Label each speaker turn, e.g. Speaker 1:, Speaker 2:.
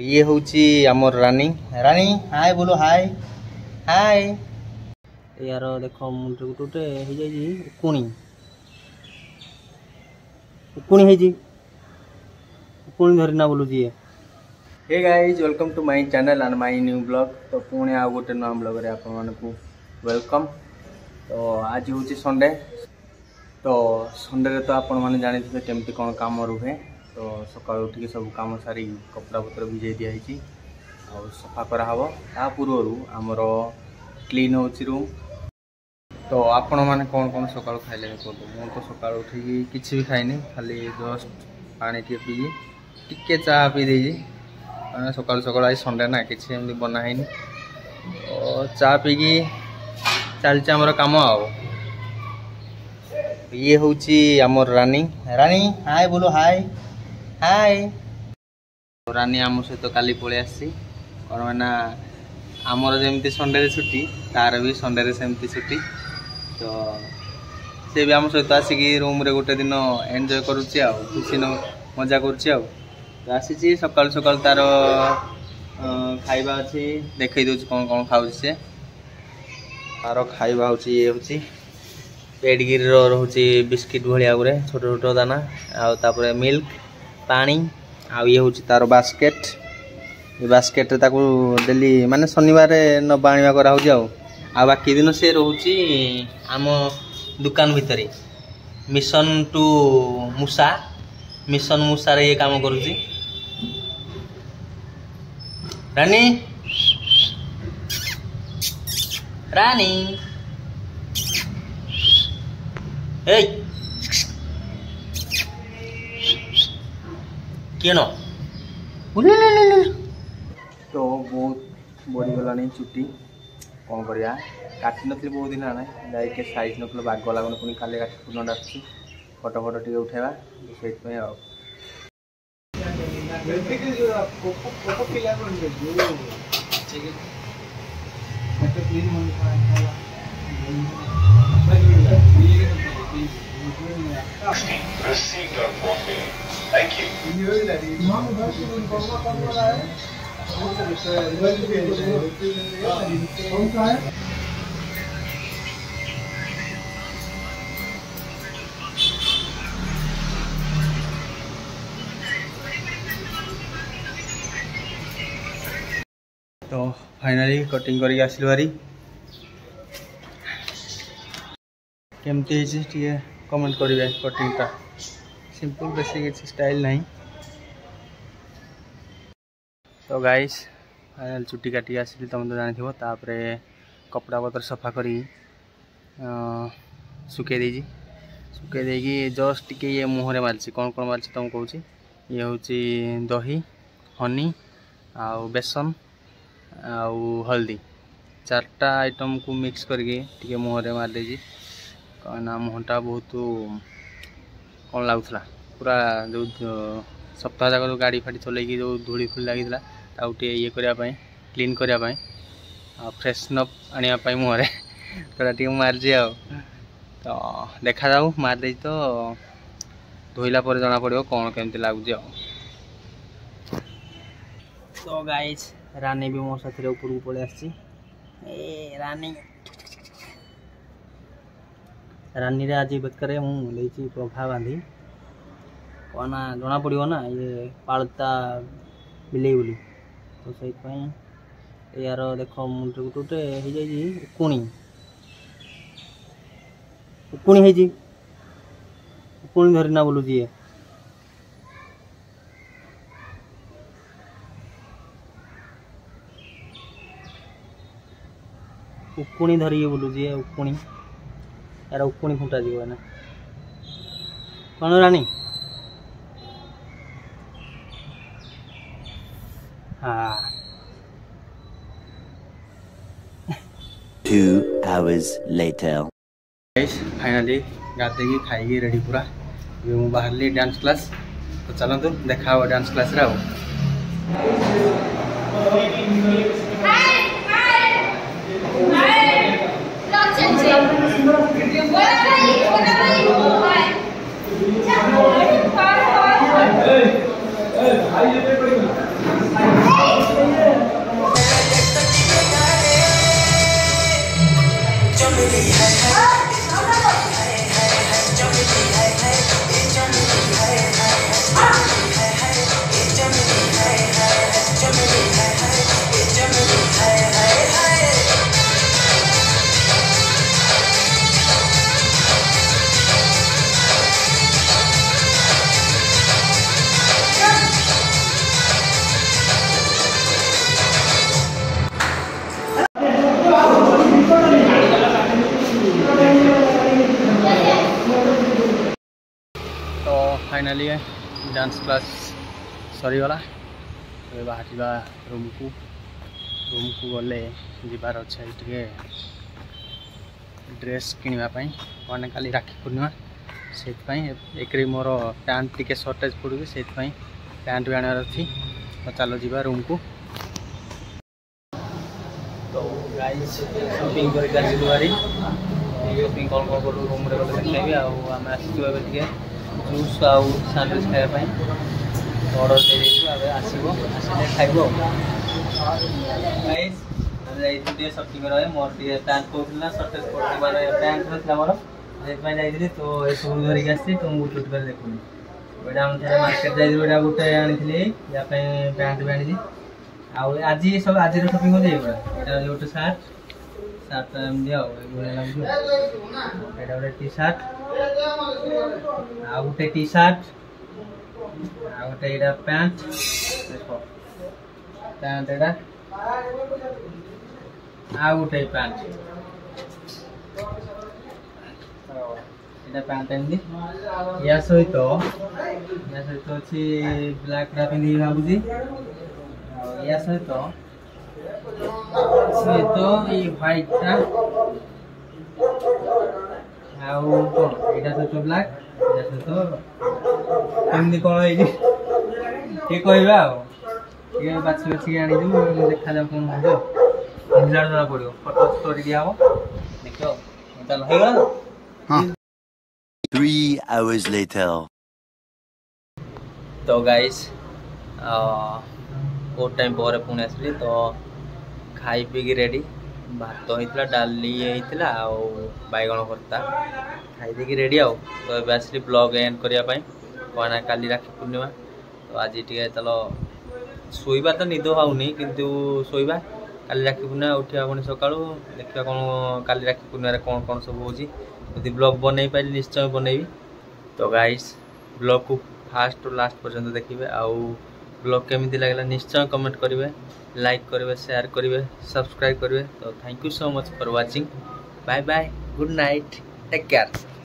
Speaker 1: ये हूँ आमर रानी रानी हाय बोलो हाय हाय यार देख मुझे गोटे हो जाए उकुणी उकुणी उकुणी धरना बोलूची। Hey guys welcome to my channel and my new blog. तो पुणे आ गोटे नुआ ब्लॉग रे आपण मानकु वेलकम। तो आज हूँ संडे। तो संडे रे तो आपण माने जानि थे केमती कोन काम रुहे। तो सकाळ उठी सब काम सारी कपड़ा पत्र भिजै दिया है और सफा करा हबो। ता पूर्वरु हमर क्लीन होची रूम। तो आपण माने कोन कोन सकाळ खाइले को मु तो सकाळ उठी किछि भी खाइनी खाली जस्ट पानी के पी टिके चाह पी देजी। सकाळ सकाळ आज संडे ना किछि एमदी बना हैनी। तो चाह पी की चलचे हमर काम आओ। ये हूँ आमर रानी रानी हाय बोलो हाय हाय। रानी आम सहित काली पलि आसी कौन मैंने आमर जमी संडे छुट्टी तार भी संडे सेमती छुट्टी। तो सी भी आम सहित आसिक रूम रे गोटे दिन एंजॉय करुच्ची खुशी मजा करुच्ची। तो आसी सकाल सकाल तार खाइबा अच्छी देखई दूँ कौन कौन खाऊ सी तार खाइबा हूँ ये हूँ पेडगिरी रोचे बिस्किट भाया गुरे छोट छोट दाना आउे मिल्क पानी आउ ये हूँ तार बास्केट बास्केट डेली माने शनिवार नबा आने कराऊ आ बाकी दिन से रोचे आम दुकान भितर मिशन टू मूसा मिशन मूसा रे ये काम करुच्ची। रानी रानी किनो तो बहुत बढ़ी गलानी चुट्टी कौन करिया काटी नी बहुत दिन आना जाके साइज नकल बाग लगन पुणी खाली काटी पूर्ण डाकुची फटो फटो टे उठेगा
Speaker 2: Received on coffee. Thank you.
Speaker 1: तो फाइनली कटिंग करके आसिल भारी केमती टे कमेंट करेंगे। कटिंगटा सिंपल बेसी किसी स्टाइल नहीं। तो गाइस फाइनल चुट्टी काटी आसिली तुम तो जानी तापर कपड़ा पत्र सफा करी सुखे देगी जस्ट टिके ये मुहरे मार्ची कौन कौन मार्ची तुम कहूँ ये हूँ दही हनी आउ बेसन आउ हल्दी चार्टा आइटम को मिक्स करके मुहरे मार देजी कहना मुहटा बहुत कौन लगुला पूरा जो सप्ताह जाक जो गाड़ी फाड़ी चलैकी जो धूली फुली लगी ये करने क्लीन करने फ्रेशन अप आने मुहरे थोड़ा टे मार्जी आ। तो देखा जाऊ मारदे तो धोइला पर जना पड़ो कौन केमती लगुच। तो गाइस रानी भी मो साथी ऊपर को पड़े आसी रानी रानी रे आज बेकर मुझे प्रभा बांधी कौन जना पड़ो ना ये पालता बिले बोली। तो सही यार देख मुझे गोटे हो जाए उकुणी उकुणी उकुणी धरना बोलूची। ये उकुणी धरिए बोलूची उकुणी यार उकुणी फुटा जीव ना कौन रानी। हाँ
Speaker 3: 2 hours later.
Speaker 1: फाइनली गाधे की खाई रेडी पूरा मुझे बाहर ली डांस क्लास। तो चलते देखा डांस क्लास रे
Speaker 4: Hey,
Speaker 1: फाइनाली डांस क्लास सरीगला बाहर रूम को गले जीवार अच्छे टे ड्रेस किनापी कौन काली राखी पूर्णिमा से एक मोर पैंट टी सर्टेज पड़ू से पैंट भी आनार अच्छी तो चलो जीवा रूम को। तो गाइस शॉपिंग करके शॉपिंग कौन कौन करूँ रूम रे गले देखी आम आसो जूस आउ सैंडविच खायापी ऑर्डर दे आसो आसिले खाइब गाइस जाइए शॉपिंग कर मोर टे पैंट पड़ता सर्टेज पड़े पैंट रहा मोर से जाइए तो ये सब धरिक आसी तुमको चुट कर देखुनी यहाँ मार्केट जाइए गोटे आनी पैंट भी आनी आज सब आज शॉपिंग होते गोटे सार्ट एमती गोटे टी सार्ट गोटे टी सार्ट गोटे यहाँ पैंट पैंट यहाँ गोटे पैंट यहाँ पैंट एमती या सहित अच्छी ब्लैक पिंधि भावुची या सहित ये व्हाइट टा कौन यहाँ सहित ब्लैक या सहित कमी कौन ये कहवा बाछी बाछी आनी देखा जाओ कौन हो जना पड़ो फोटो स्टोरी दिया देख चल हो
Speaker 3: 3 hours later.
Speaker 1: तो गाइस बहुत टाइम पर पुणी आसली तो खाई पी रेडी भात होता डाली होता बैगण भर्ता खाई देकी रेडी आउ तो ये आसली ब्लॉग एंड करने कहना काली राखी पूर्णिमा तो आज टे चलो शोवा तो निद होनी किंतु शोवा काली राखी पूर्णिमा उठा पुणी सका देखा कौन काली राखी पूर्णिमा कौन कौन सब हो ब्लॉग बनई पारे निश्चय बनईबी। तो गाइस ब्लॉग को फास्ट टू लास्ट पर्यंत देखिए आउ ब्लॉग केमिति लागला निश्चय कमेंट करेंगे लाइक करेंगे शेयर करेंगे सब्सक्राइब करेंगे। तो thank you so much for watching bye bye good night take care.